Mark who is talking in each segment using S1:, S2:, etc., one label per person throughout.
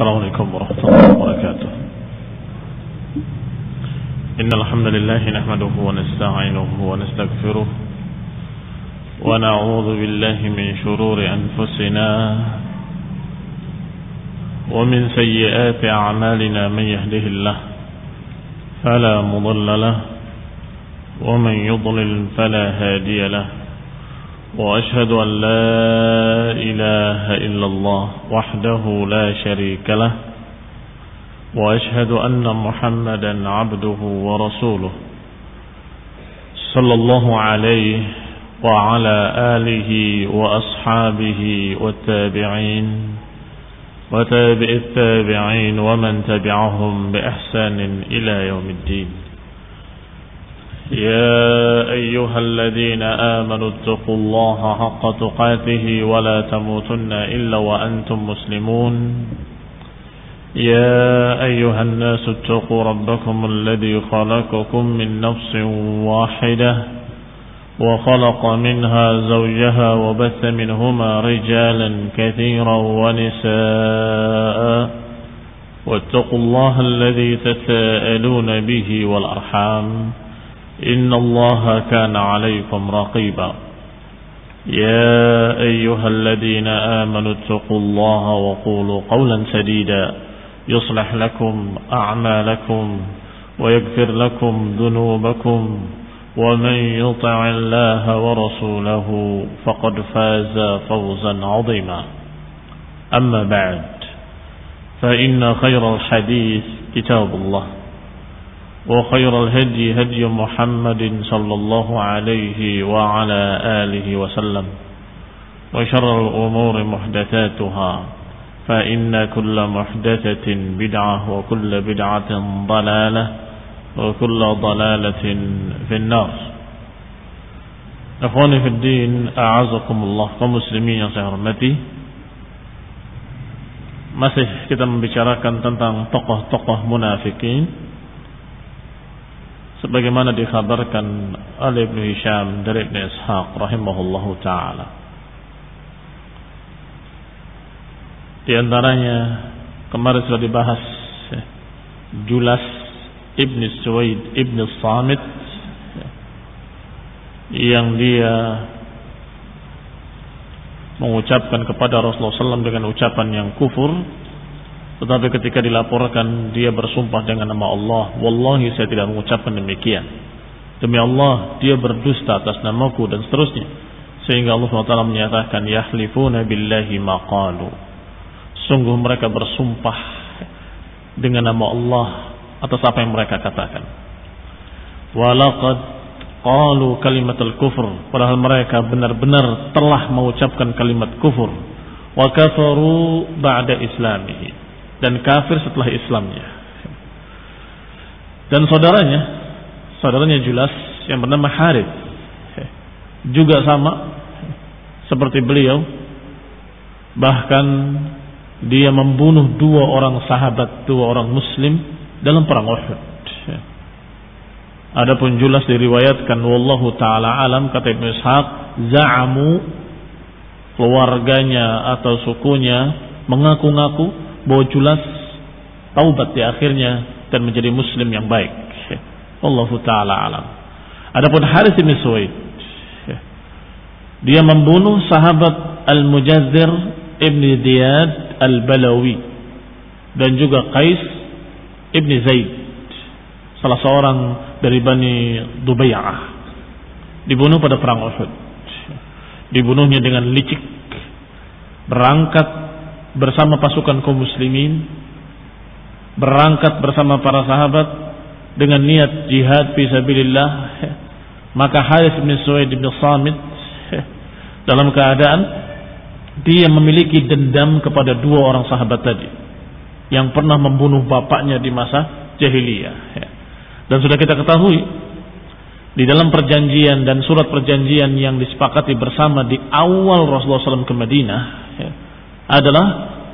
S1: السلام عليكم ورحمة الله وبركاته. إن الحمد لله نحمده ونستعينه ونستغفره ونعوذ بالله من شرور أنفسنا ومن سيئات أعمالنا. من يهده الله فلا مضل له ومن يضلل فلا هادي له. وأشهد أن لا إله إلا الله وحده لا شريك له. وأشهد أن محمدا عبده ورسوله صلى الله عليه وعلى آله وأصحابه والتابعين وتابع التابعين ومن تبعهم بإحسان إلى يوم الدين. يا أيها الذين آمنوا اتقوا الله حق تقاته ولا تموتن إلا وأنتم مسلمون. يا أيها الناس اتقوا ربكم الذي خلقكم من نفس واحدة وخلق منها زوجها وبث منهما رجالا كثيرا ونساء واتقوا الله الذي تساءلون به والأرحام إن الله كان عليكم رقيبا. يا أيها الذين آمنوا اتقوا الله وقولوا قولا سديدا يصلح لكم أعمالكم ويغفر لكم ذنوبكم ومن يطع الله ورسوله فقد فاز فوزا عظيما. أما بعد فإن خير الحديث كتاب الله وخير الهدي هدي محمد صلى الله عليه وعلى آله وسلم وشر الأمور محدثاتها فإن كل محدثة بدعة وكل بدعة ضلالة وكل ضلالة في النار. Ikhwani fi din, a'azakumullah, kaum muslimin yang saya hormati. Masih kita membicarakan tentang tokoh-tokoh munafikin sebagaimana dikhabarkan oleh Ibnu Hisham dari Ibnu Ishaq rahimahullahu taala. Di antaranya kemarin sudah dibahas Julas Ibn Suwaid Ibn Samit yang dia mengucapkan kepada Rasulullah SAW dengan ucapan yang kufur, tetapi ketika dilaporkan dia bersumpah dengan nama Allah, wallahi saya tidak mengucapkan demikian, demi Allah dia berdusta atas namaku, dan seterusnya, sehingga Allah SWT menyatakan yahlifuna billahi ma qalu, sungguh mereka bersumpah dengan nama Allah atas apa yang mereka katakan. Walaqad qalu kalimatul kufur, padahal mereka benar-benar telah mengucapkan kalimat kufur. Wa kafaru ba'da islamihi, dan kafir setelah Islamnya. Dan saudaranya Julas yang bernama Harith juga sama seperti beliau, bahkan dia membunuh dua orang sahabat, dua orang muslim dalam perang Uhud. Adapun Julas diriwayatkan wallahu taala alam, kata Ibnu Ishaq, za'amu, keluarganya atau sukunya mengaku-ngaku bahwa Julas taubat di akhirnya dan menjadi muslim yang baik. Wallahu taala alam. Adapun Harith bin Suwaid, dia membunuh sahabat Al-Mujazzir Ibn Ziyad Al-Balawi dan juga Qais Ibn Zaid, salah seorang dari Bani Dubay'ah, dibunuh pada perang Uhud. Dibunuhnya dengan licik, berangkat bersama pasukan kaum muslimin, berangkat bersama para sahabat dengan niat jihad fi sabilillah. Maka Harith bin Suwaid bin Samit dalam keadaan dia memiliki dendam kepada dua orang sahabat tadi yang pernah membunuh bapaknya di masa jahiliyah. Dan sudah kita ketahui di dalam perjanjian dan surat perjanjian yang disepakati bersama di awal Rasulullah SAW ke Madinah adalah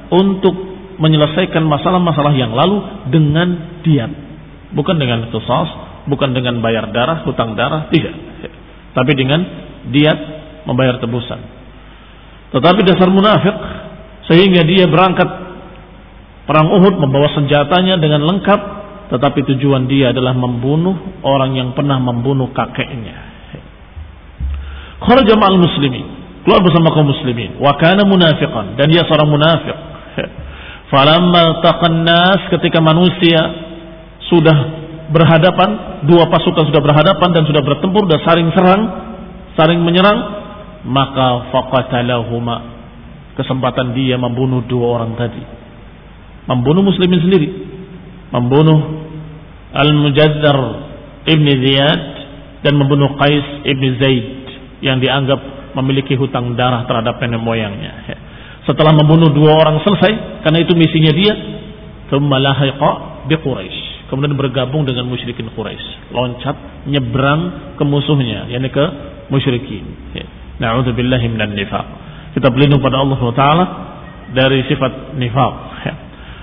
S1: untuk menyelesaikan masalah-masalah yang lalu dengan diat, bukan dengan qisas, bukan dengan bayar darah, hutang darah, tidak, tapi dengan diat, membayar tebusan. Tetapi dasar munafik sehingga dia berangkat perang Uhud, membawa senjatanya dengan lengkap, tetapi tujuan dia adalah membunuh orang yang pernah membunuh kakeknya. Kharaja ma'al muslimin, keluar bersama kaum muslimin, wa kana munafiqan, dan dia seorang munafik. Falamma taqan nas, ketika manusia sudah berhadapan, dua pasukan sudah berhadapan dan sudah bertempur dan saling menyerang, maka faqatalahuma, kesempatan dia membunuh dua orang tadi, membunuh muslimin sendiri, membunuh Al-Mujazzar ibn Ziyad dan membunuh Qais ibn Zaid yang dianggap memiliki hutang darah terhadap nenek moyangnya. Setelah membunuh dua orang selesai, karena itu misinya dia, thumma lahiqa bi Quraisy, kemudian bergabung dengan musyrikin Quraisy, loncat nyebrang ke musuhnya, yakni ke musyrikin. Na'udzubillahi minan nifaq. Kita berlindung pada Allah Taala dari sifat nifaq.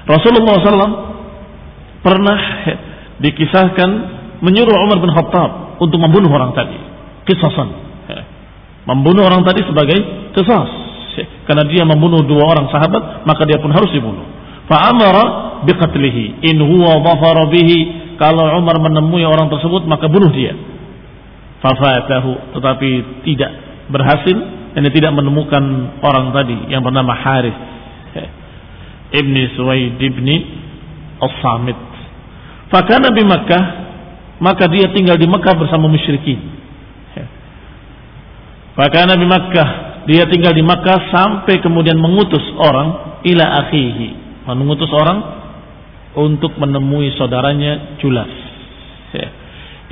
S1: Rasulullah SAW pernah dikisahkan menyuruh Umar bin Khattab untuk membunuh orang tadi, qisasan, membunuh orang tadi sebagai qisas, karena dia membunuh dua orang sahabat, maka dia pun harus dibunuh. Fa'amara biqatlihi in huwa dhafara bihi, kalau Umar menemui orang tersebut maka bunuh dia. Fafatahu, tetapi tidak berhasil, dan tidak menemukan orang tadi yang bernama Harith ibni Suwaid ibni As-Samit. Fakana bi Makkah, maka dia tinggal di Makkah bersama musyrikin. Fakana bi Makkah, dia tinggal di Makkah sampai kemudian mengutus orang ila akhihi, mengutus orang untuk menemui saudaranya Julas.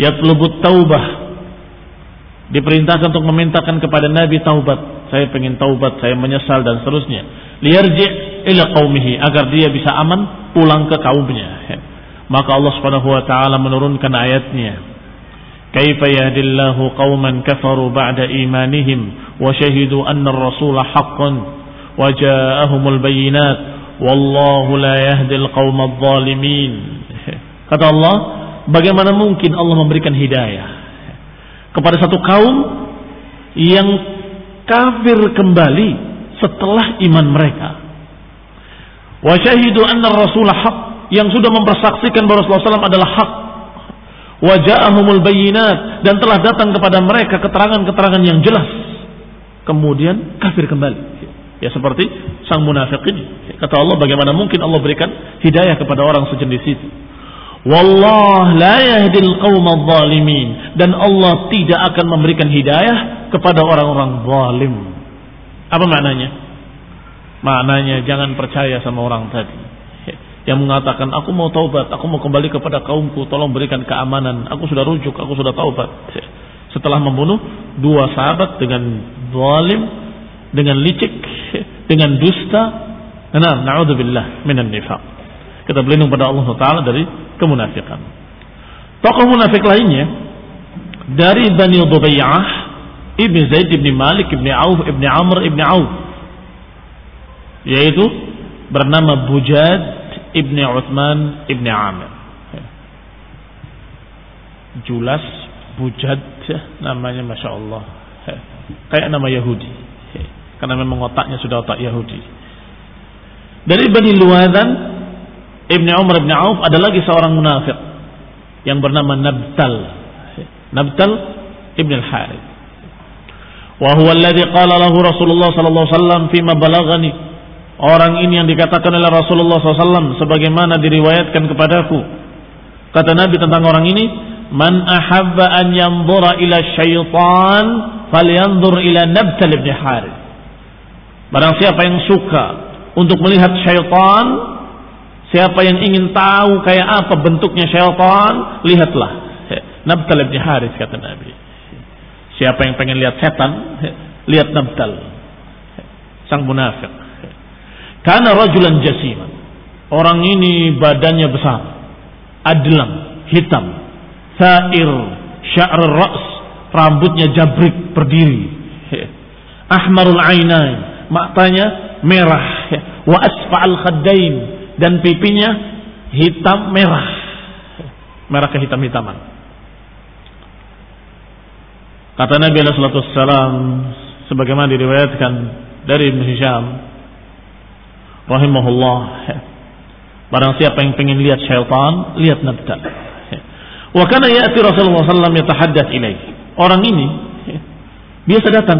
S1: Yatlubut taubah, diperintahkan untuk memintakan kepada Nabi taubat. Saya pengen taubat, saya menyesal dan seterusnya. Liyarji' ila qaumihi, agar dia bisa aman pulang ke kaumnya. Maka Allah Subhanahu wa taala menurunkan ayatnya, kaifa yahdillahu qauman kafaru ba'da imanihim wa syahidu anna ar-rasula haqqun wa ja'ahumul bayyinat wallahu la yahdil qaumadh dhalimin. Kata Allah, bagaimana mungkin Allah memberikan hidayah kepada satu kaum yang kafir kembali setelah iman mereka. Wa syahidu anna ar-rasulah haq, yang sudah mempersaksikan bahwa Rasulullah SAW adalah hak. Wa ja'ahumul bayyinat, dan telah datang kepada mereka keterangan-keterangan yang jelas, kemudian kafir kembali. Ya seperti sang munafik ini. Kata Allah, bagaimana mungkin Allah berikan hidayah kepada orang sejenis itu. Wallah la yahdil qaumadh dhalimin, dan Allah tidak akan memberikan hidayah kepada orang-orang zalim. Apa maknanya? Maknanya jangan percaya sama orang tadi yang mengatakan, aku mau taubat, aku mau kembali kepada kaumku, tolong berikan keamanan, aku sudah rujuk, aku sudah taubat. Setelah membunuh dua sahabat dengan zalim, dengan licik, dengan dusta. Na'udzubillah minan nifaq. Kita berlindung pada Allah Ta'ala dari kemunafikan. Tokoh munafik lainnya dari Bani Dubayyah, Ibn Zaid, Ibn Malik, Ibn Auf, Ibn Amr, Ibn Auf, yaitu bernama Bujad Ibn Uthman Ibn Amir. Julas Bujad, namanya Masya Allah, kayak nama Yahudi, karena memang otaknya sudah otak Yahudi. Dari Bani Luwadan Ibn Umar Ibn Auf ada lagi seorang munafik yang bernama Nabtal Ibn al-Harith. Wa huwa alladhi qala lahu Rasulullah sallallahu alaihi wasallam fima balaghani. Orang ini yang dikatakan oleh Rasulullah SAW sebagaimana diriwayatkan kepadaku. Kata Nabi tentang orang ini, man ahabba an yanzura ila syaitan falyanzur ila Nabtal ibn Harith. Barang siapa yang suka untuk melihat syaitan, siapa yang ingin tahu kayak apa bentuknya syaitan, lihatlah Nabtal ibn Harith, kata Nabi. Siapa yang pengen lihat setan, lihat Nabtal, sang munafik. Karena rajulan jasiman, orang ini badannya besar, adlang, hitam, sair, sya'r ra's, rambutnya jabrik berdiri, ahmarul ainain, matanya merah, wa asfa'al khaddain, dan pipinya hitam merah, merah kehitam-hitaman. Kata Nabi sallallahu alaihi wasallam sebagaimana diriwayatkan dari Ibnu Hisham rahimahullah, Barang siapa yang pengen lihat syaitan, lihat Nabtal. Wa kana ya'ti Rasulullah sallallahu alaihi wasallam yatahaddath ilaihi. Orang ini biasa datang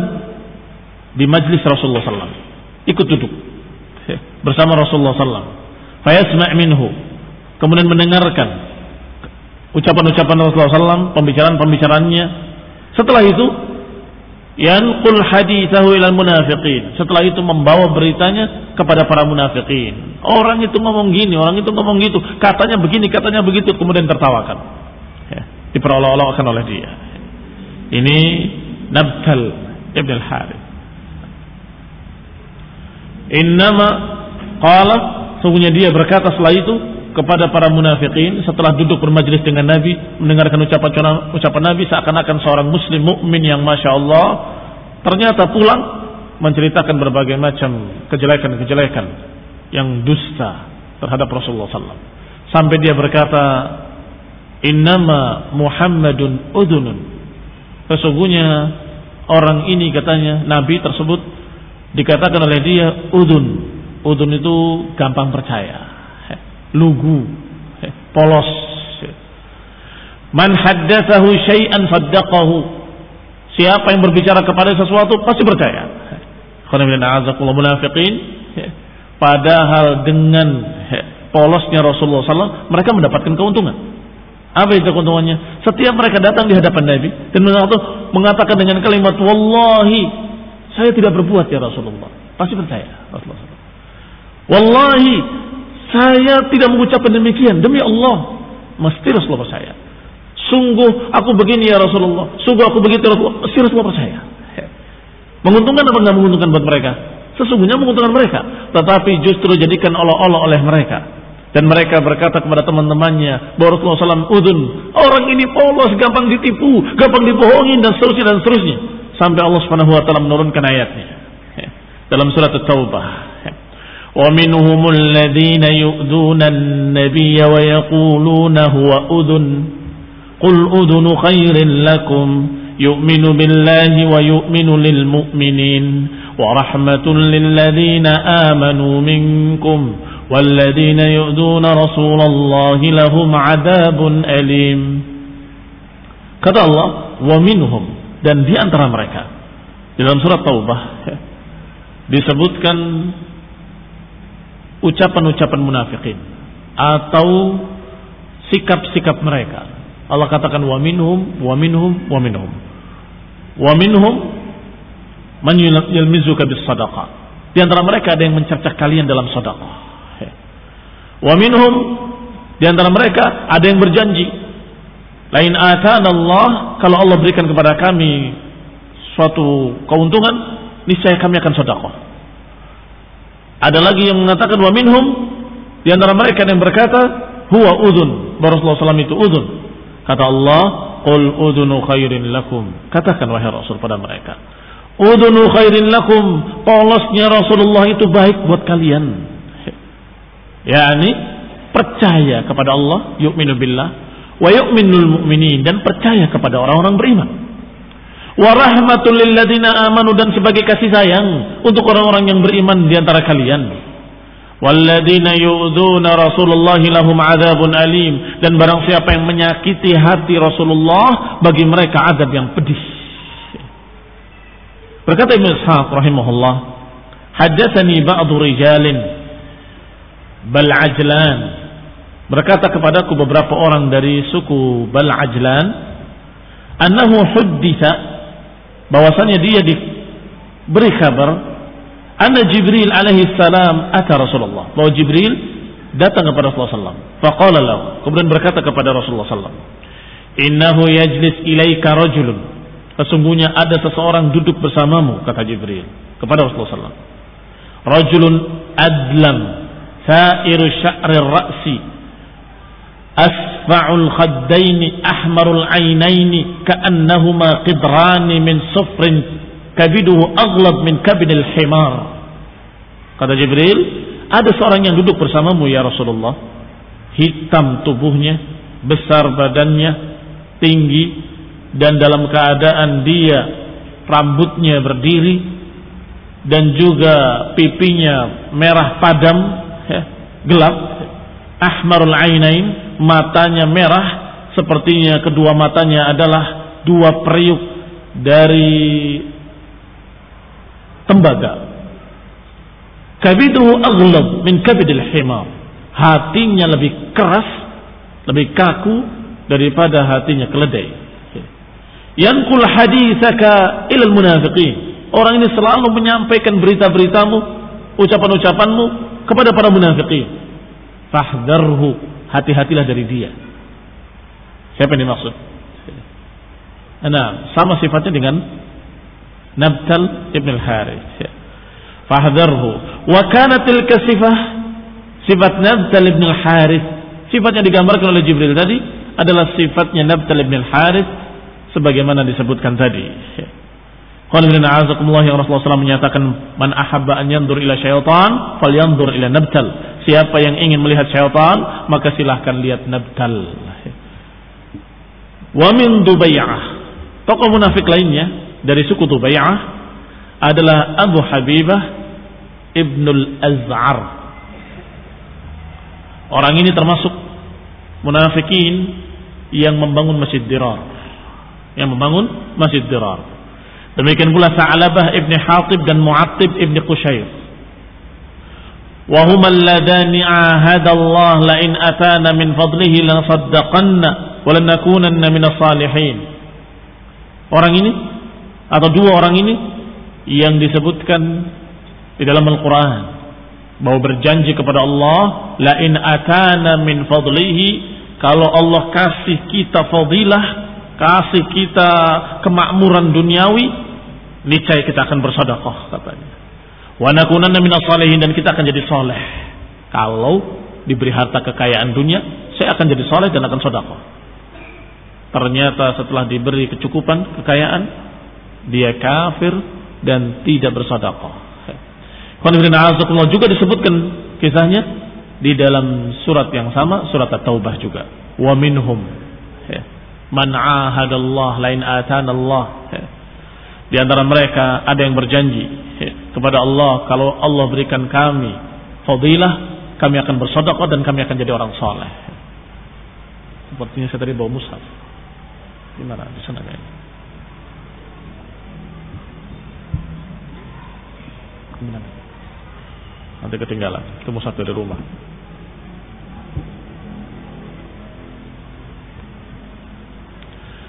S1: di majlis Rasulullah sallallahu alaihi wasallam, ikut duduk bersama Rasulullah sallallahu alaihi wasallam. Fayasma' minhu, kemudian mendengarkan ucapan-ucapan Rasulullah sallallahu alaihi wasallam, pembicaraan-pembicaraannya. Setelah itu yanqul hadithahu ilal munafiqin. Setelah itu membawa beritanya kepada para munafiqin. Orang itu ngomong gini, orang itu ngomong gitu, katanya begini, katanya begitu, kemudian tertawakan. Diperolok-olokkan oleh dia. Ini Nabtal ibn al-Harith. Innama qala, sungguhnya dia berkata setelah itu kepada para munafiqin setelah duduk bermajlis dengan Nabi, mendengarkan ucapan Nabi, seakan-akan seorang muslim mukmin yang Masya Allah ternyata pulang menceritakan berbagai macam kejelekan-kejelekan yang dusta terhadap Rasulullah SAW. Sampai dia berkata, innama Muhammadun udhunun, sesungguhnya orang ini, katanya Nabi tersebut dikatakan oleh dia udhun. Udhun itu gampang percaya, lugu, polos. Man haddatsahu syai'an saddaqahu, siapa yang berbicara kepada sesuatu pasti percaya. Munafiqin, padahal dengan polosnya Rasulullah SAW mereka mendapatkan keuntungan. Apa itu keuntungannya? Setiap mereka datang di hadapan Nabi dan mengatakan dengan kalimat wallahi, saya tidak berbuat ya Rasulullah, pasti percaya Rasulullah. Wallahi, saya tidak mengucapkan demikian, demi Allah, mesti Rasulullah percaya. Sungguh aku begini ya Rasulullah, sungguh aku begitu ya Rasulullah, mesti Rasulullah percaya. Menguntungkan apa enggak menguntungkan buat mereka? Sesungguhnya menguntungkan mereka, tetapi justru jadikan olok-olok oleh mereka. Dan mereka berkata kepada teman-temannya bahwa Rasulullah SAW udun, orang ini polos, gampang ditipu, gampang dibohongin, dan seterusnya dan seterusnya. Sampai Allah Subhanahu wa taala menurunkan ayatnya dalam surat At-Taubah. وَمِنْهُمُ الَّذِينَ يُؤْذُونَ النَّبِيَّ وَيَقُولُونَ هُوَ أُذُنٌ قُلْ أُذُنُ خَيْرٍ لَكُمْ يُؤْمِنُ بِاللَّهِ وَيُؤْمِنُ لِلْمُؤْمِنِينَ وَرَحْمَةٌ لِلَّذِينَ آمَنُوا مِنكُمْ وَالَّذِينَ يُؤْذُونَ رَسُولَ اللَّهِ لَهُمْ عَذَابٌ أَلِيمٌ. Kata Allah, وَمِنْهُمْ, dan di antara mereka. Dalam surat Taubah disebutkan ucapan-ucapan munafikin atau sikap-sikap mereka. Allah katakan wa minhum man yalmizuka bis sadaqah. Di antara mereka ada yang mencercah kalian dalam sedekah. Wa minhum, di antara mereka ada yang berjanji, lain atana Allah, kalau Allah berikan kepada kami suatu keuntungan, niscaya kami akan sedekah. Ada lagi yang mengatakan wa minhum, di antara mereka yang berkata huwa udhun, Rasulullah SAW itu udhun. Kata Allah, qul udhunu khairin lakum, katakan wahai Rasul pada mereka, udhunu khairin lakum, polosnya Rasulullah itu baik buat kalian. yakni percaya kepada Allah, yu'minu billah wa yu'minul mu'minin, dan percaya kepada orang-orang beriman. Wa rahmatul lil ladzina amanu, dan sebagai kasih sayang untuk orang-orang yang beriman di antara kalian. Walladzina yu'dzuna Rasulullah lahum adzabun alim, dan barang siapa yang menyakiti hati Rasulullah, bagi mereka azab yang pedih. Berkata Ibnu Ishaq rahimahullah, haddatsani ba'du rijalin Bal Ajlan, berkata kepadaku beberapa orang dari suku Bal Ajlan, annahu hudditha, bahwasanya dia diberi kabar, anna Jibril alaihi salam ata Rasulullah, bahwa Jibril datang kepada Rasulullah SAW. Faqala lahu, kemudian berkata kepada Rasulullah SAW, innahu yajlis ilaika rajulun, sesungguhnya ada seseorang duduk bersamamu, kata Jibril kepada Rasulullah SAW. Rajulun adlam sa'iru sya'rir ra'si asfa'ul khaddaini ahmarul ainaini ka'annahuma qidrani min sufrin kabiduhu aghlab min kabidil himar. Kata Jibril, ada seorang yang duduk bersamamu ya Rasulullah, hitam tubuhnya, besar badannya, tinggi, dan dalam keadaan dia rambutnya berdiri dan juga pipinya merah padam, gelap, ahmarul ainain, matanya merah, sepertinya kedua matanya adalah dua periuk dari tembaga. Kabiduhu aghlab min kabidil himar, hatinya lebih keras, lebih kaku daripada hatinya keledai. Yanqul haditsaka ilal munafiqin, orang ini selalu menyampaikan berita-beritamu, ucapan-ucapanmu kepada para munafiqin. Fahdharhu, hati-hatilah dari dia. Siapa yang dimaksud? Nah, sama sifatnya dengan Nabtal ibn al-Harith. Fahdharhu. Wa kanat tilka sifat Nabtal ibn al-Harith, sifat yang digambarkan oleh Jibril tadi adalah sifatnya Nabtal ibn al-Harith sebagaimana disebutkan tadi. Qul inna a'azakumullah, yang Rasulullah SAW menyatakan, man ahabba an yandur ila syaitan falyandur ila Nabtal. Siapa yang ingin melihat syaitan, maka silahkan lihat Nabtal. Wa min Dubay'ah, tokoh munafik lainnya dari suku Dubay'ah adalah Abu Habibah Ibnul Az'ar. Orang ini termasuk munafikin yang membangun Masjid Dirar. Demikian pula Sa'labah ibn Hatib dan Mu'attib ibn Qushayr. Wa huma alladhani ahadallah la in atana min fadlihi lanasaddaqanna wa lanakunanna minas salihin. Orang ini atau dua orang ini yang disebutkan di dalam Al-Quran bahwa berjanji kepada Allah, la in atana min fadlihi, kalau Allah kasih kita fadilah, kasih kita kemakmuran duniawi, niscaya kita akan bersedekah katanya. Wa nakunanna minas salihin, dan kita akan jadi soleh. Kalau diberi harta kekayaan dunia, saya akan jadi soleh dan akan sedekah. Ternyata setelah diberi kecukupan kekayaan, dia kafir dan tidak bersedekah. Juga disebutkan kisahnya di dalam surat yang sama, surat At-Taubah juga. Wa minhum man ahadallah lain atanallah. Di antara mereka ada yang berjanji kepada Allah, kalau Allah berikan kami fadilah, kami akan bersedekah dan kami akan jadi orang saleh. Sepertinya saya tadi bawa mushaf. Gimana di sana kayaknya? Gimana? Nanti ketinggalan. Itu mushaf dari rumah.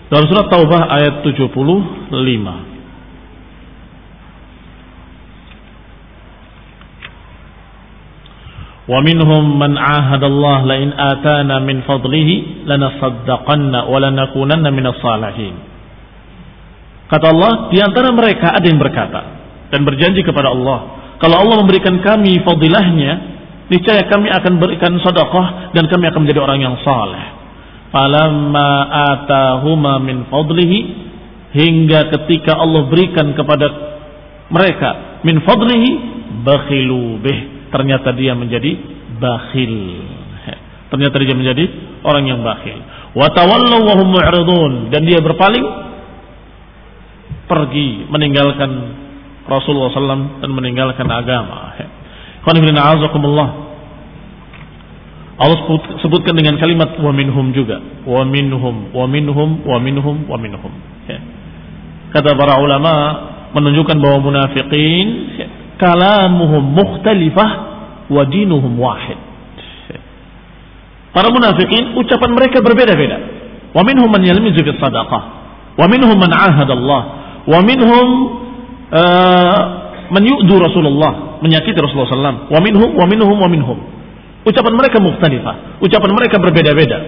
S1: Dalam surat Taubah ayat 75. Wa minhum man ahada Allah la in atana min fadlihi lanasaddaqanna wa lanakunanna minas salihin. Kata Allah, di antara mereka ada yang berkata dan berjanji kepada Allah, kalau Allah memberikan kami fadilahnya, niscaya kami akan berikan sedekah dan kami akan menjadi orang yang saleh. Falamma atahuma min fadlihi, hingga ketika Allah berikan kepada mereka min fadlihi, bakhilu bih, ternyata dia menjadi bakhil. Ternyata dia menjadi orang yang bakhil. Wa tawallaw wa hum mu'ridun, dan dia berpaling pergi meninggalkan Rasulullah SAW dan meninggalkan agama. Allah sebutkan dengan kalimat wa minhum juga. Wa minhum. Kata para ulama menunjukkan bahwa munafiqin kalamuhum mukhtalifah wa dinuhum wahid. Para munafiqin ucapan mereka berbeda-beda. Wa minhum man yalmizu bis sadaqah, wa minhum man ahadallah, wa minhum man yu'du Rasulullah, menyakiti Rasulullah SAW. Wa minhum. Ucapan mereka mukhtalifah, ucapan mereka berbeda-beda,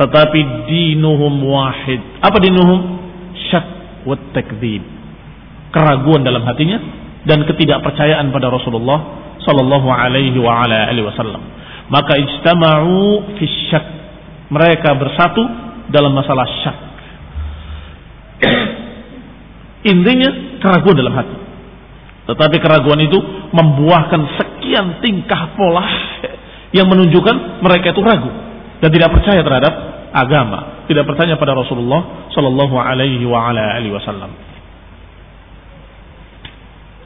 S1: tetapi dinuhum wahid. Apa dinuhum? Syak wa takdzib, keraguan dalam hatinya dan ketidakpercayaan pada Rasulullah sallallahu alaihi wa ala alihi wasallam. Maka ijtama'u fi syak, mereka bersatu dalam masalah syak. Intinya keraguan dalam hati. Tetapi keraguan itu membuahkan sekian tingkah pola yang menunjukkan mereka itu ragu dan tidak percaya terhadap agama, tidak percaya pada Rasulullah sallallahu alaihi wa ala alihi wasallam.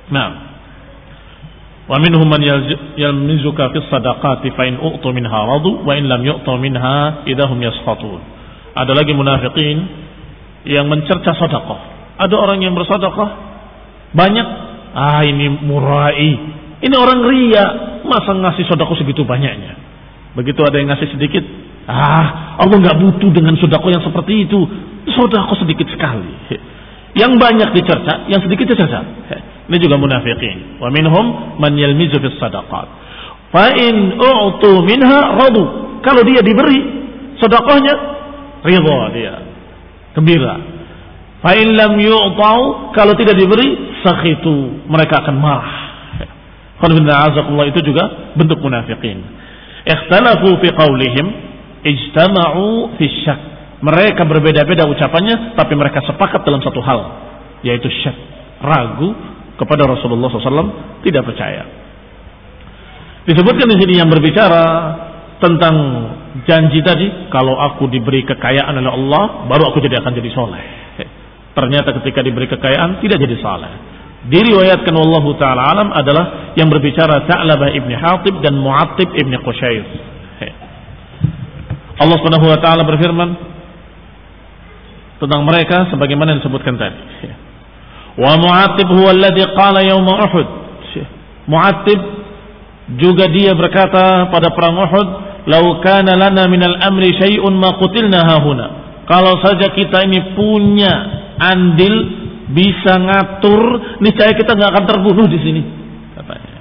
S1: Nah, Wa minhum man yalmizuka fis sadaqati fa in u'tu minha radu wa in lam yu'tu minha idahum yaskhatun. Ada lagi munafikin yang mencerca sedekah. Ada orang yang bersedekah banyak, ini murai. Ini orang ria, masa ngasih sedekah segitu banyaknya. Begitu ada yang ngasih sedikit, Allah enggak butuh dengan sedekah yang seperti itu. Sedekah sedikit sekali. Yang banyak dicerca, yang sedikit dicerca. Ini juga munafikin. Wa minhum man yalmizu fis sadaqat. Fa in u'tu minha radu. Kalau dia diberi sedekahnya, ridha dia, gembira. Fa in lam yu'tau, kalau tidak diberi, sakhitu, mereka akan marah. Itu juga bentuk munafikin. Ikhtalafu fi qaulihim, ijtama'u fi syak. Mereka berbeda-beda ucapannya, tapi mereka sepakat dalam satu hal, yaitu syak, ragu kepada Rasulullah SAW, tidak percaya. Disebutkan di sini yang berbicara tentang janji tadi, kalau aku diberi kekayaan oleh Allah, baru aku akan jadi soleh. Ternyata ketika diberi kekayaan tidak jadi soleh. Diriwayatkan wallahu ta'ala alam adalah yang berbicara Tha'labah ibn Hatib dan Mu'attib ibn Qushayr. Allah Subhanahu wa ta'ala berfirman tentang mereka sebagaimana disebutkan tadi. Wa Mu'attib huwa alladhi qala yawma Uhud. Mu'attib juga dia berkata pada perang Uhud, "Lau kana lana minal amri syai'un ma qutilna hahuna." Kalau saja kita ini punya andil, bisa ngatur, niscaya kita enggak akan terbunuh di sini, katanya.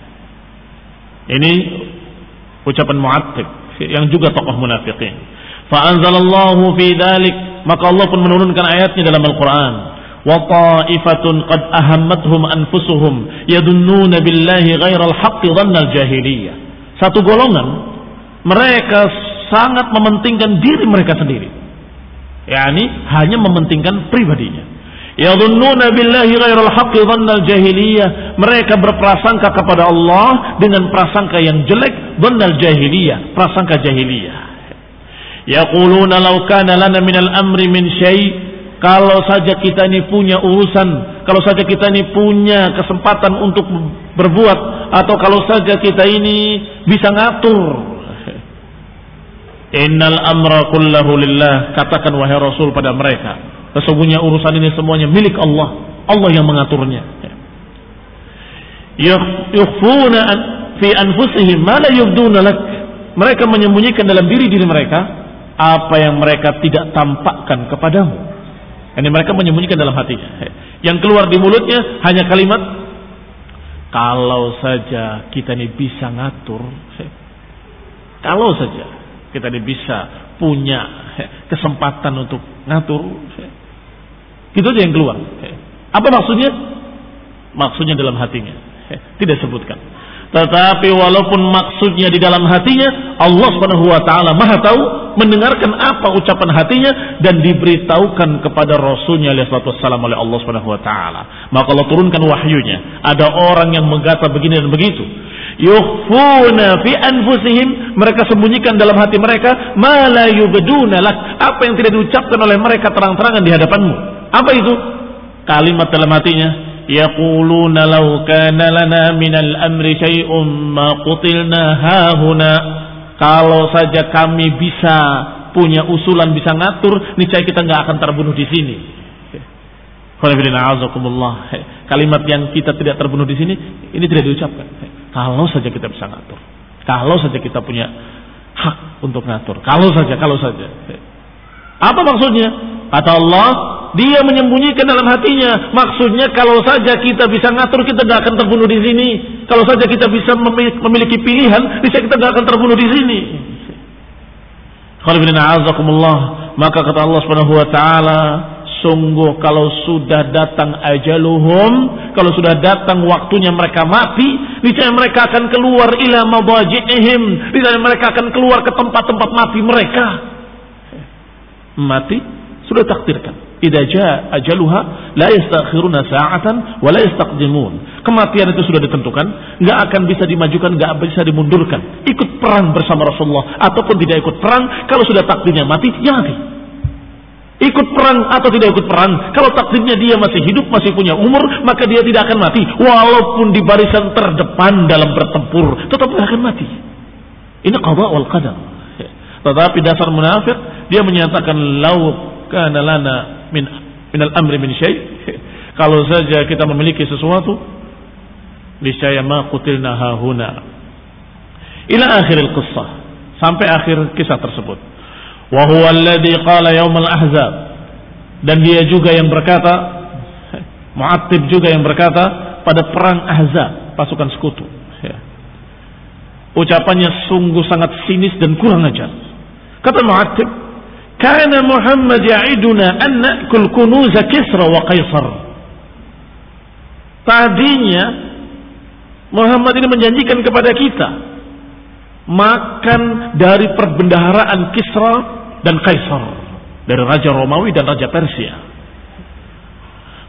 S1: Ini ucapan Mu'attib yang juga tokoh munafikin. Fa anzalallahu fi dzalik, maka Allah pun menurunkan ayatnya dalam Al-Qur'an. Wa ta'ifatun qad ahammatuhum anfusuhum yadunnuna billahi ghairal haqqi dhannal jahiliyah. Satu golongan mereka sangat mementingkan diri mereka sendiri, yakni hanya mementingkan pribadinya. Yadunnuna billahi ghairal haqqi dhannal jahiliyah. Mereka berprasangka kepada Allah dengan prasangka yang jelek, dhannal jahiliyah, prasangka jahiliyah. Yaquluna law kana lana minal amri min syai'. Kalau saja kita ini punya urusan, kalau saja kita ini punya kesempatan untuk berbuat, atau kalau saja kita ini bisa ngatur. Innal amra kullahu lillah. Katakan wahai Rasul pada mereka, sesungguhnya urusan ini semuanya milik Allah. Allah yang mengaturnya. Yukhfuna fi anfusihim ma la yubduna lak. Mereka menyembunyikan dalam diri-diri mereka apa yang mereka tidak tampakkan kepadamu. Ini mereka menyembunyikan dalam hatinya. Yang keluar di mulutnya hanya kalimat, kalau saja kita ini bisa ngatur, kalau saja kita ini bisa punya kesempatan untuk ngatur, itu aja yang keluar. Apa maksudnya? Maksudnya dalam hatinya, tidak sebutkan. Tetapi walaupun maksudnya di dalam hatinya, Allah Subhanahu wa taala Maha tahu, mendengarkan apa ucapan hatinya dan diberitahukan kepada Rasulnya alaihi wassalam oleh Allah Subhanahu wa taala. Maka Allah turunkan wahyunya. Ada orang yang mengata begini dan begitu. Yukhfuna fi anfusihim, mereka sembunyikan dalam hati mereka ma la yubduna lak, apa yang tidak diucapkan oleh mereka terang-terangan di hadapanmu. Apa itu? Kalimat dalam hatinya, yaquluna law kana lana minal amri syai'un ma qutilna hahuna. Kalau saja kami bisa punya usulan, bisa ngatur, niscaya kita enggak akan terbunuh di sini. Kalimat yang kita tidak terbunuh di sini, ini tidak diucapkan. Kalau saja kita bisa ngatur, kalau saja kita punya hak untuk ngatur, kalau saja. Apa maksudnya? Kata Allah, dia menyembunyikan dalam hatinya. Maksudnya kalau saja kita bisa ngatur, kita tidak akan terbunuh di sini. Kalau saja kita bisa memiliki pilihan, bisa kita tidak akan terbunuh di sini. Maka kata Allah Subhanahu wa taala, sungguh kalau sudah datang ajaluhum, kalau sudah datang waktunya mereka mati, niscaya mereka akan keluar ila madaji'ihim, niscaya mereka akan keluar ke tempat-tempat mati mereka. Mati sudah takdirkan. Idza jaa ajaluha la yastakhiruna sa'atan wa la yastaqdimun. Kematian itu sudah ditentukan, enggak akan bisa dimajukan, enggak bisa dimundurkan. Ikut perang bersama Rasulullah ataupun tidak ikut perang, kalau sudah takdirnya mati, ya mati. ikut perang atau tidak ikut perang, kalau takdirnya dia masih hidup, masih punya umur, maka dia tidak akan mati. Walaupun di barisan terdepan dalam bertempur, tetap tidak akan mati. Ini qada wal qadar. Tetapi dasar munafik, dia menyatakan law kana lana min al-amri min syai'. Kalau saja kita memiliki sesuatu, niscaya ma qutilna hahuna. Ila akhiril qissah, sampai akhir kisah tersebut. Wa huwa alladhi qala yaumal ahzab, dan dia juga yang berkata, Mu'attib juga yang berkata pada perang Ahzab, pasukan sekutu. Ucapannya sungguh sangat sinis dan kurang ajar. Kata Mu'attib, kana Muhammad ya'iduna an na'kul kunuz Kisra wa Qaisar. Tadinya Muhammad ini menjanjikan kepada kita makan dari perbendaharaan Kisra dan Kaisar, dari Raja Romawi dan Raja Persia.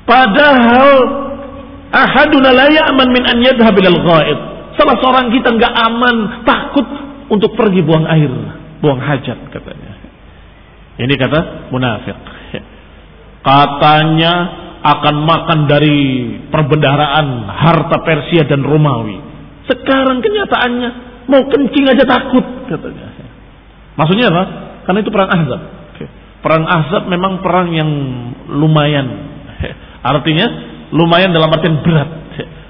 S1: Padahal ahaduna la ya'man min an yadhhab ilal ghaid. Salah seorang kita enggak aman, takut untuk pergi buang air, buang hajat katanya. Ini kata munafik. Katanya akan makan dari perbendaharaan harta Persia dan Romawi. Sekarang kenyataannya mau kencing aja takut katanya. Maksudnya apa? Karena itu perang Ahzab. Perang Ahzab memang perang yang lumayan. Artinya lumayan dalam artian berat.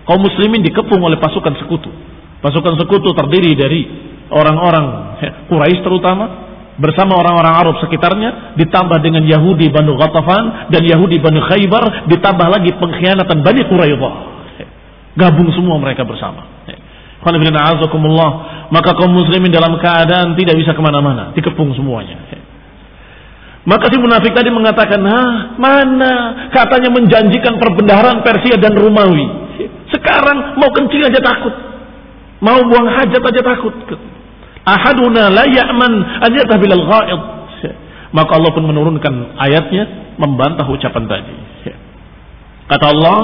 S1: Kaum muslimin dikepung oleh pasukan sekutu. Pasukan sekutu terdiri dari orang-orang Quraisy terutama, bersama orang-orang Arab sekitarnya, ditambah dengan Yahudi Banu Ghatafan dan Yahudi Banu Khaybar, ditambah lagi pengkhianatan Bani Quraidah. Gabung semua mereka bersama. Maka kaum muslimin dalam keadaan tidak bisa kemana-mana, dikepung semuanya. Maka si munafik tadi mengatakan, mana katanya menjanjikan perbendaharaan Persia dan Romawi, sekarang mau kencing aja takut, mau buang hajat aja takut. Ahaduna la ya'man an yadhhab ilal ghaid. Maka Allah pun menurunkan ayatnya membantah ucapan tadi. Kata Allah,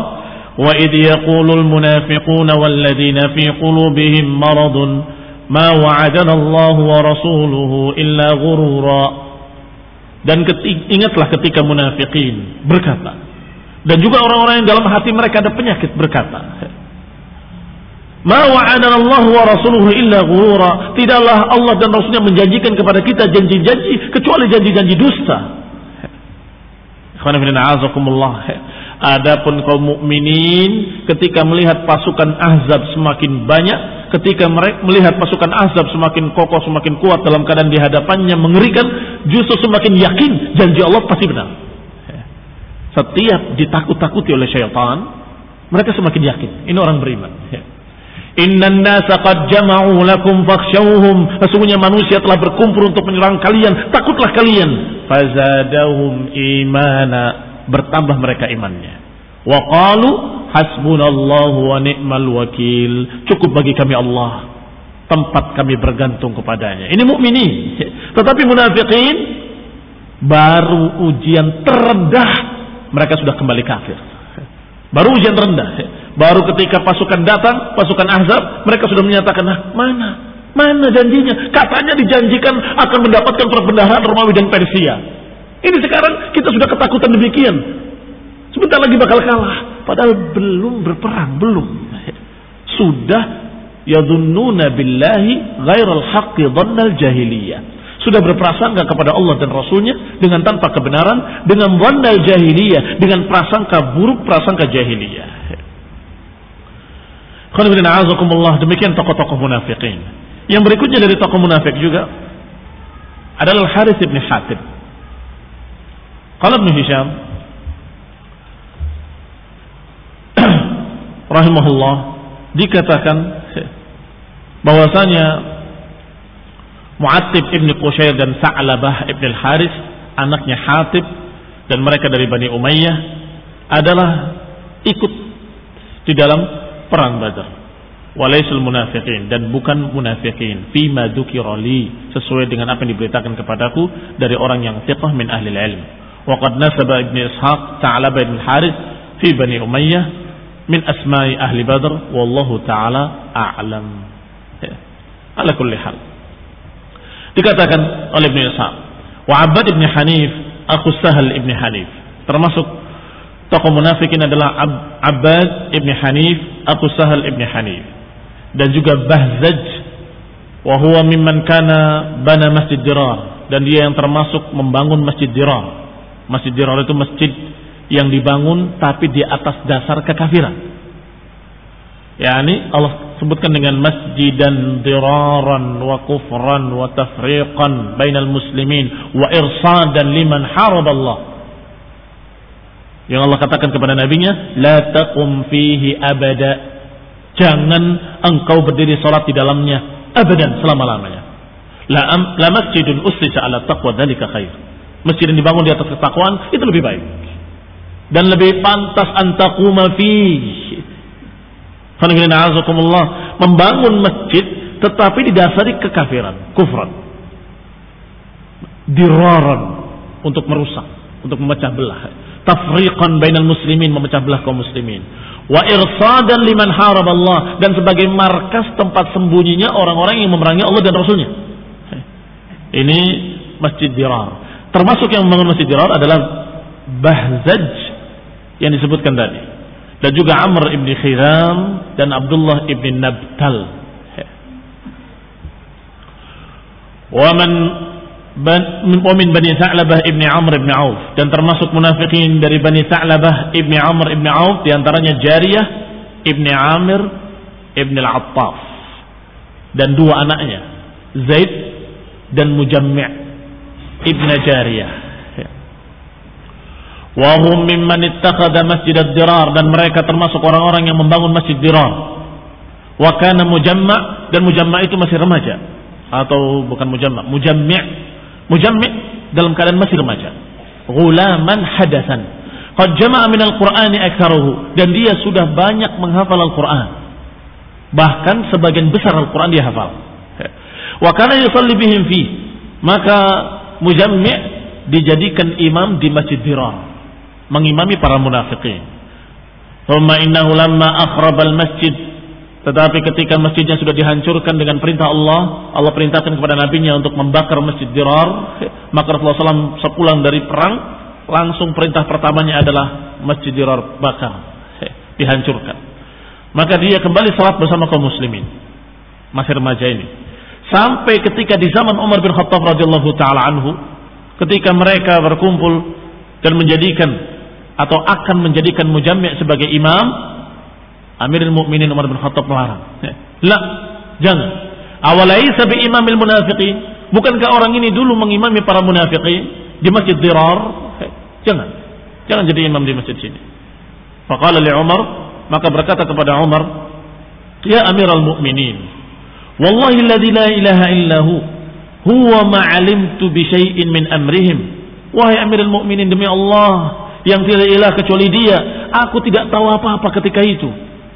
S1: wa idh yaqulul munafiquna walladzina fi qulubihim maradun ma wa'adana Allah wa rasuluhu illa ghurura. Dan ingatlah ketika munafikin berkata, dan juga orang-orang yang dalam hati mereka ada penyakit berkata, ma wa'adana Allah wa rasuluhu illa ghurura. Tidaklah Allah dan Rasulnya menjanjikan kepada kita janji-janji kecuali janji-janji dusta. Adapun kaum mukminin ketika melihat pasukan Ahzab semakin banyak, ketika mereka melihat pasukan Ahzab semakin kokoh, semakin kuat dalam keadaan di hadapannya mengerikan, justru semakin yakin janji Allah pasti benar. Setiap ditakut-takuti oleh syaitan, mereka semakin yakin. Ini orang beriman. Innan nasa qad jama'u lakum fakhshawhum. Sesungguhnya manusia telah berkumpul untuk menyerang kalian, takutlah kalian. Fazadahum imana, bertambah mereka imannya. Wa qalu hasbunallahu wa ni'mal wakil. Cukup bagi kami Allah, tempat kami bergantung kepadanya. Ini mukminin. Tetapi munafikin baru ujian terendah mereka sudah kembali kafir. Baru ujian terendah. Baru ketika pasukan datang, pasukan Ahzab, mereka sudah menyatakan, mana janjinya? Katanya dijanjikan akan mendapatkan perbendaharaan Romawi dan Persia. Ini sekarang kita sudah ketakutan demikian. Sebentar lagi bakal kalah. Padahal belum berperang, belum. Sudah yadhunnuna billahi ghairal haqqi dhannal jahiliyah. Sudah berprasangka kepada Allah dan Rasulnya dengan tanpa kebenaran, dengan dhannal jahiliyah, dengan prasangka buruk, prasangka jahiliyah. Demikian tokoh-tokoh munafikin. Yang berikutnya dari tokoh munafik juga adalah Harith bin Hatib. Qala Ibnu Hisham rahimahullah, dikatakan bahwasanya Mu'attib ibn Qushair dan Sa'labah ibn al-Harith, anaknya Hatib, dan mereka dari Bani Umayyah, adalah ikut di dalam perang Badar. Walaisul munafiqin, dan bukan munafiqin. Fima dzukira li, sesuai dengan apa yang diberitakan kepadaku dari orang yang thiqah min ahli ilm. Wa qad nasaba Ibnu Ishaq Sa'labah ibn al-Harith fi Bani Umayyah min asma'i ahli Badr, wallahu ta'ala a'lam. Ala kulli hal, dikatakan oleh Ibnu Ishaq, wa Abbad ibn Hanif aku Sahal ibn Hanif. Termasuk tokoh munafikin adalah Abbad ibn Hanif, aku Sahal ibn Hanif, dan juga Bahzaj, wa huwa mimman kana bana Masjid Dirar, dan dia yang termasuk membangun Masjid Dirar. Masjid Dirar itu masjid yang dibangun tapi di atas dasar kekafiran. Yani Allah sebutkan dengan masjidan diraran wa kufran wa tafriqan bainal muslimin wa irsadan liman haraballah. Yang Allah katakan kepada nabinya, la taqum fihi abada, jangan engkau berdiri salat di dalamnya abadan, selama-lamanya. La masjidun ussisa ala taqwa dzalika khair. Masjid yang dibangun di atas ketakwaan itu lebih baik dan lebih pantas antaquma fihi. Membangun masjid tetapi didasari kekafiran, kufran, diraran, untuk merusak, untuk memecah belah, tafriqan bainal muslimin, memecah belah kaum muslimin, wa irsadan liman haraballah, dan sebagai markas tempat sembunyinya orang-orang yang memerangi Allah dan Rasulnya. Ini Masjid Dirar. Termasuk yang membangun Masjid Dirar adalah Bahzaj yang disebutkan tadi, dan juga Amr ibn Khiram dan Abdullah ibn Nabtal. Wa min Bani Sa'labah ibn Amr ibn Auf, dan termasuk munafikin dari Bani Sa'labah ibn Amr ibn Auf, diantaranya Jariyah ibn Amir ibn al-Attaf, dan dua anaknya Zaid dan Mujammi' ibn Jariyah. Wa hum mimman ittakhadha Masjid ad-Dirar, dan mereka termasuk orang-orang yang membangun Masjid Dirar. Wa kana Mujamma', dan Mujamma' itu masih remaja, atau bukan Mujammi' dalam keadaan masih remaja. Ghulaman hadasan qad jama'a min al-Qur'ani aktsaruhu, dan dia sudah banyak menghafal Al-Qur'an, bahkan sebagian besar Al-Qur'an dia hafal. Wa kana yusalli bihim fi, maka Mujammi' dijadikan imam di Masjid Dirar, mengimami para munafikin. Thumma innahu lamma akhrabal masjid, tetapi ketika masjidnya sudah dihancurkan dengan perintah Allah, Allah perintahkan kepada nabinya untuk membakar Masjid Dirar, maka Rasulullah SAW sepulang dari perang, langsung perintah pertamanya adalah Masjid Dirar bakar, dihancurkan. Maka dia kembali salat bersama kaum muslimin, masih remaja ini, sampai ketika di zaman Umar bin Khattab radhiyallahu taala anhu, ketika mereka berkumpul dan menjadikan atau akan menjadikan Mujammi' sebagai imam, Amirul Mukminin Umar bin Khattab melarang. La, jangan. Awalaisa bi imamil munafiqin, bukankah orang ini dulu mengimami para munafiqin di Masjid Dirar? Jangan jadi imam di masjid sini. Faqala li Umar, maka berkata kepada Umar, ya Amirul Mukminin, wallahi alladzi la ilaha illahu huwa ma'alimtu bi syai'in min amrihim. Wahai Amirul Mukminin, demi Allah yang tidak ilah kecuali Dia, aku tidak tahu apa-apa ketika itu.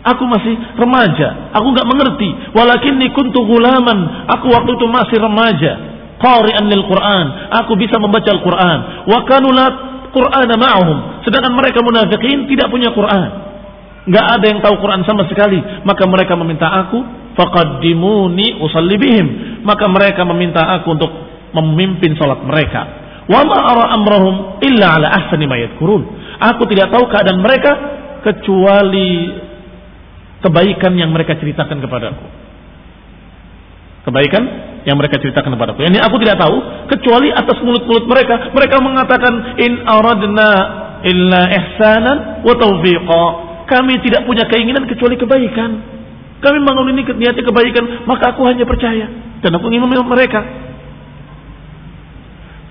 S1: Aku masih remaja, aku enggak mengerti. Walakinni kuntu ghulaman, aku waktu itu masih remaja. Qari'an lil Qur'an, aku bisa membaca Al-Qur'an. Wa kanu la Qur'ana ma'ahum, sedangkan mereka munafikin tidak punya Qur'an. Enggak ada yang tahu Qur'an sama sekali. Maka mereka meminta aku, faqaddimuni usalli bihim, maka mereka meminta aku untuk memimpin salat mereka. Wa ma ara amrahum illa ala ahsani ma yadhkurun, aku tidak tahu keadaan mereka kecuali kebaikan yang mereka ceritakan kepadaku. Kebaikan yang mereka ceritakan kepadaku. Ini aku tidak tahu kecuali atas mulut-mulut mereka. Mereka mengatakan in aradna illa ihsanan wa taufiqa, kami tidak punya keinginan kecuali kebaikan. Kami bangun ini niatnya kebaikan, maka aku hanya percaya dan aku ingin memilih mereka.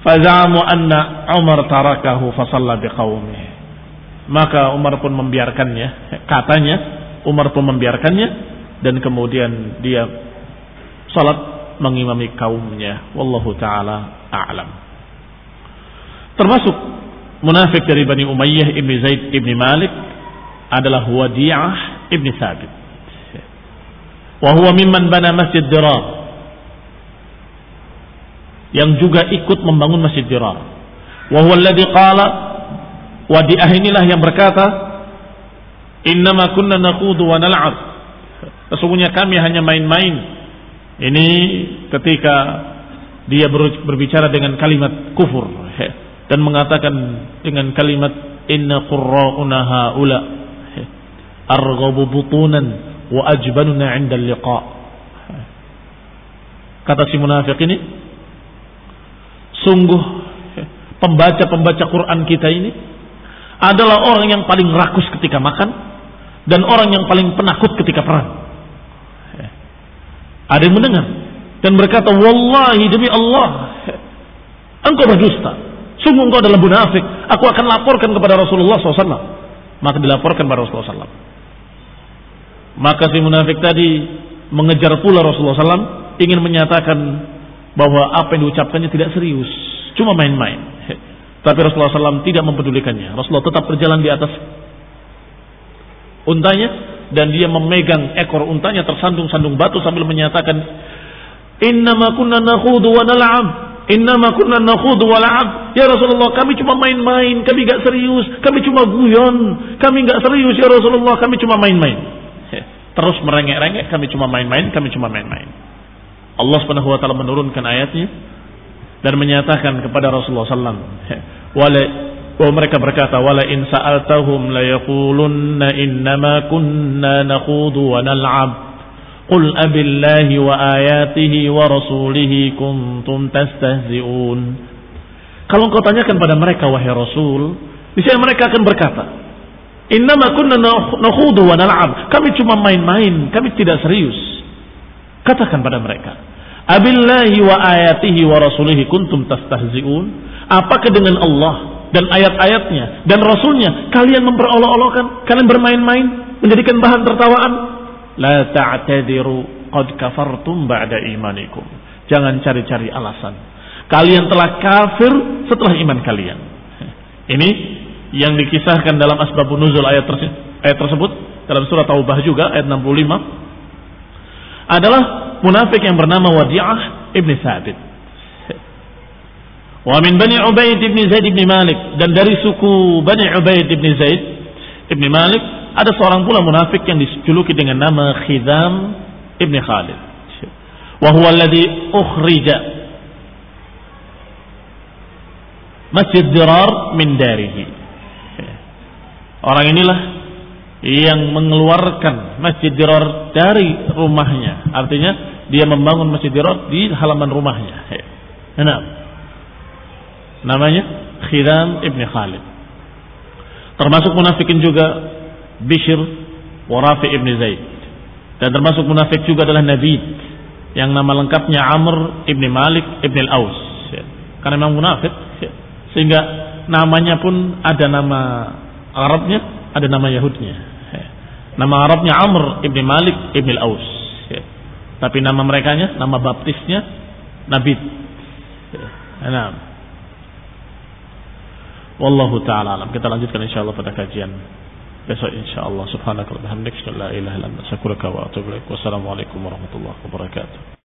S1: Fazamu anna Umar tarakahu fasalla biqaumihi, maka Umar pun membiarkannya. Katanya Umar pun membiarkannya dan kemudian dia salat mengimami kaumnya. Wallahu taala a'lam. Termasuk munafik dari Bani Umayyah ibn Zaid ibn Malik adalah Wadi'ah ibn Thabit, wa huwa mimman bana Masjid Dirar, yang juga ikut membangun Masjid Dirar. Wa huwa alladhi qala, Wadi'ah inilah yang berkata, innama kunna nakhudu wa nal'ab, sesungguhnya kami hanya main-main. Ini ketika dia berbicara dengan kalimat kufur, dan mengatakan dengan kalimat inna qurra'una haula arghabu butunan wa ajbanuna 'inda al-liqa. Kata si munafik ini, sungguh pembaca-pembaca Quran kita ini adalah orang yang paling rakus ketika makan dan orang yang paling penakut ketika perang. Ada yang mendengar dan berkata, wallahi demi Allah, engkau berdusta, sungguh engkau adalah munafik, aku akan laporkan kepada Rasulullah SAW. Maka dilaporkan kepada Rasulullah SAW. Maka si munafik tadi mengejar pula Rasulullah SAW, ingin menyatakan bahwa apa yang diucapkannya tidak serius, cuma main-main. Tapi Rasulullah SAW tidak mempedulikannya. Rasulullah tetap berjalan di atas untanya, dan dia memegang ekor untanya tersandung-sandung batu sambil menyatakan, innama kunna nakhudu wa nal'ab, innama kunna nakhudu wa nal'ab. Ya Rasulullah, kami cuma main-main, kami gak serius, kami cuma guyon, kami gak serius ya Rasulullah, kami cuma main-main. Terus merengek-rengek, kami cuma main-main, kami cuma main-main. Allah Subhanahu wa taala menurunkan ayatnya dan menyatakan kepada Rasulullah sallallahu alaihi wasallam, mereka berkata, wala in sa'altahum la yaqulunna innama kunna nakhudu wa nal'ab qul abillahi wa ayatihi wa rasulihi kuntum tastahzi'un. Kalau engkau tanyakan pada mereka wahai Rasul, niscaya mereka akan berkata, innama kunna nakhudu wa nal'ab, kami cuma main-main, kami tidak serius. Katakan pada mereka, abillahi wa ayatihi wa rasulihi kuntum tastahzi'un, apakah dengan Allah dan ayat-ayatnya dan Rasulnya kalian memperolok-olokkan, kalian bermain-main, menjadikan bahan tertawaan? La ta'tadiru qad kafartum ba'da imanikum. Jangan cari-cari alasan, kalian telah kafir setelah iman kalian. Ini yang dikisahkan dalam asbabun nuzul ayat tersebut dalam surah Taubah juga ayat 65 adalah munafik yang bernama Wadi'ah ibn Thabit. Wa min Bani Ubaid ibn Zaid ibn Malik, dan dari suku Bani Ubaid ibn Zaid ibn Malik ada seorang pula munafik yang dijuluki dengan nama Khidam ibn Khalid. Wa huwa alladhi ukhrija Masjid Dirar min darihi. Orang inilah yang mengeluarkan Masjid Dirar dari rumahnya. Artinya dia membangun Masjid Dirar di halaman rumahnya. Nah, namanya Khidam ibn Khalid. Termasuk munafikin juga Bishr wa Rafi ibn Zaid. Dan termasuk munafik juga adalah Nabid, yang nama lengkapnya Amr ibn Malik ibn al-Aus. Karena memang munafik, sehingga namanya pun ada nama Arabnya, ada nama Yahudnya. Nama Arabnya Amr ibn Malik ibn al-Aus, tapi nama merekanya, nama baptisnya Nabid. Nah, wallahu ta'ala alam. Kita lanjutkan insyaallah pada kajian besok insyaallah. Subhanakallahumma wa bihamdika, la ilaha illa anta, astaghfiruka wa atubu ilaik. Wassalamualaikum warahmatullahi wabarakatuh.